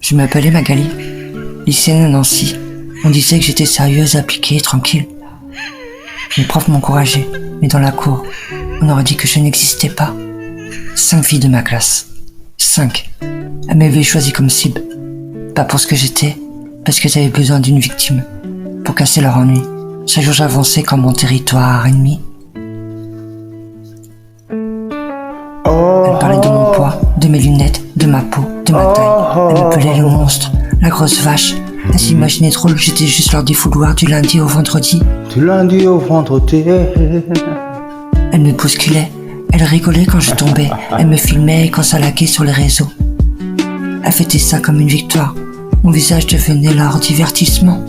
Je m'appelais Magali, lycéenne à Nancy. On disait que j'étais sérieuse, appliquée, tranquille. Les profs m'encourageaient, mais dans la cour, on aurait dit que je n'existais pas. 5 filles de ma classe. 5. Elles m'avaient choisi comme cible. Pas pour ce que j'étais, parce qu'elles avaient besoin d'une victime. Pour casser leur ennui. Chaque jour j'avançais comme mon territoire ennemi. Elle parlait de mon poids, de mes lunettes, de ma peau, de ma taille. Elle m'appelait le monstre, la grosse vache. Elle s'imaginait trop que j'étais juste leur défouloir du lundi au vendredi. Du lundi au vendredi. Elle me bousculait, elle rigolait quand je tombais. Elle me filmait quand ça laquait sur les réseaux. Elle fêtait ça comme une victoire. Mon visage devenait leur divertissement.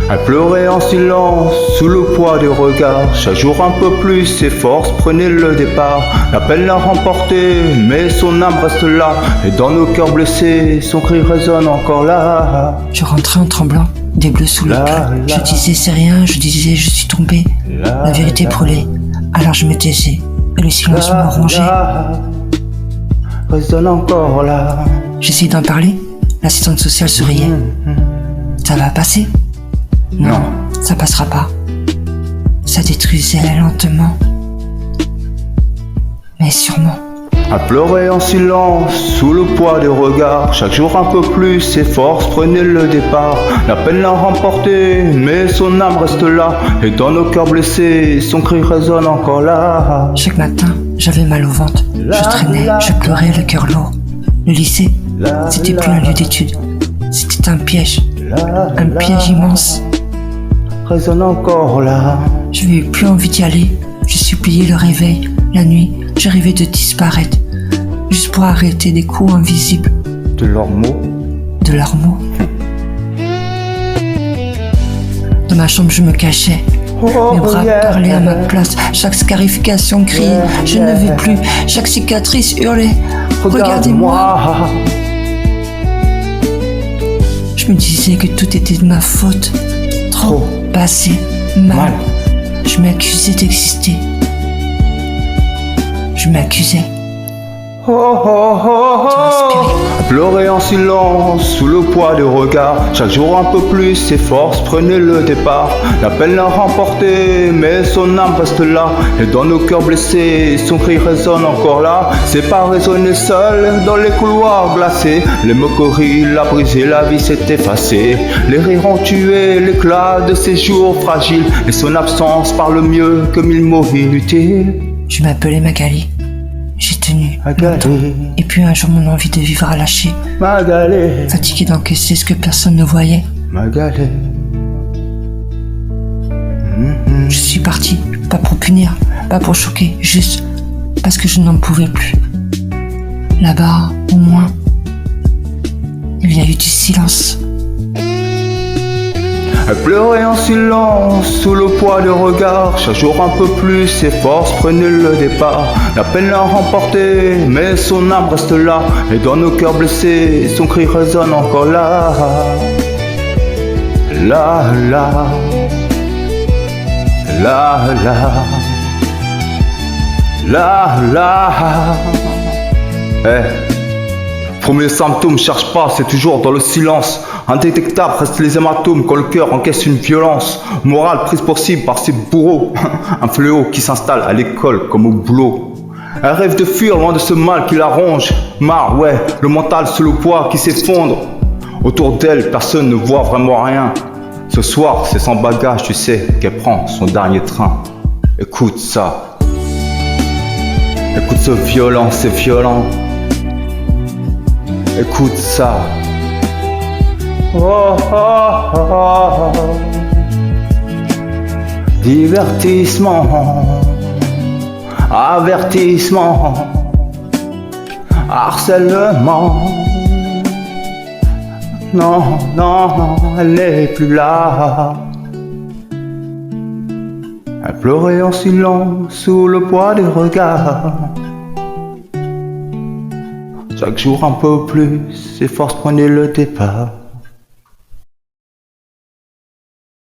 Elle pleurait en silence, sous le poids des regards. Chaque jour un peu plus, ses forces prenaient le départ. La peine l'a remporté, mais son âme reste là. Et dans nos cœurs blessés, son cri résonne encore là. Je rentrais en tremblant, des bleus sous les yeux. Je disais c'est rien, je disais je suis tombée. La vérité brûlait, alors je me taisais. Et le silence me rongeait. Résonne encore là. J'essayais d'en parler, l'assistante sociale souriait. Ça va passer? Non, ça passera pas. Ça détruisait lentement. Mais sûrement. Elle pleurait en silence, sous le poids des regards. Chaque jour un peu plus, ses forces prenaient le départ. La peine l'a remporté, mais son âme reste là. Et dans nos cœurs blessés, son cri résonne encore là. Chaque matin, j'avais mal au ventre. Je traînais, je pleurais, le cœur lourd. Le lycée, c'était plus un lieu d'études. C'était un piège immense. Résonne encore là. Je n'avais plus envie d'y aller. Je suppliais le réveil. La nuit, je rêvais de disparaître. Juste pour arrêter des coups invisibles. De leurs mots. De leurs mots. Dans ma chambre, je me cachais. Mes bras parlaient à ma place. Chaque scarification criait. Je ne vais plus. Chaque cicatrice hurlait. Regardez-moi. Je me disais que tout était de ma faute. Trop passé, mal. Je m'accusais d'exister. Je m'accusais. Pleurer en silence, sous le poids des regards. Chaque jour un peu plus, ses forces prenaient le départ. La peine l'a remporté, mais son âme reste là. Et dans nos cœurs blessés, son cri résonne encore là. C'est pas résonner seul dans les couloirs glacés. Les moqueries l'a brisé, la vie s'est effacée. Les rires ont tué l'éclat de ses jours fragiles. Et son absence parle mieux que 1000 mots inutiles. Je m'appelais Magali. J'ai tenu longtemps. Et puis un jour, mon envie de vivre a lâché. Magali. Fatigué d'encaisser ce que personne ne voyait. Magali. Je suis partie, pas pour punir, pas pour choquer, juste parce que je n'en pouvais plus. Là-bas, au moins, il y a eu du silence. Elle pleurait en silence, sous le poids des regards. Chaque jour un peu plus, ses forces prenaient le départ. La peine l'a remporté, mais son âme reste là. Et dans nos cœurs blessés, son cri résonne encore là. Là, là. Là, là. Là, là. Premier symptôme, cherche pas, c'est toujours dans le silence. Indétectable restent les hématomes quand le cœur encaisse une violence. Morale prise pour cible par ses bourreaux. Un fléau qui s'installe à l'école comme au boulot. Elle rêve de fuir loin de ce mal qui la ronge. Marre, ouais, le mental sous le poids qui s'effondre. Autour d'elle, personne ne voit vraiment rien. Ce soir, c'est sans bagage, tu sais, qu'elle prend son dernier train. Écoute ça. Écoute ce violent, c'est violent. Écoute ça. Oh, oh, oh. Divertissement, avertissement, harcèlement. Non, non, non, elle n'est plus là. Elle pleurait en silence sous le poids des regards. Chaque jour un peu plus, ses forces prenaient le départ.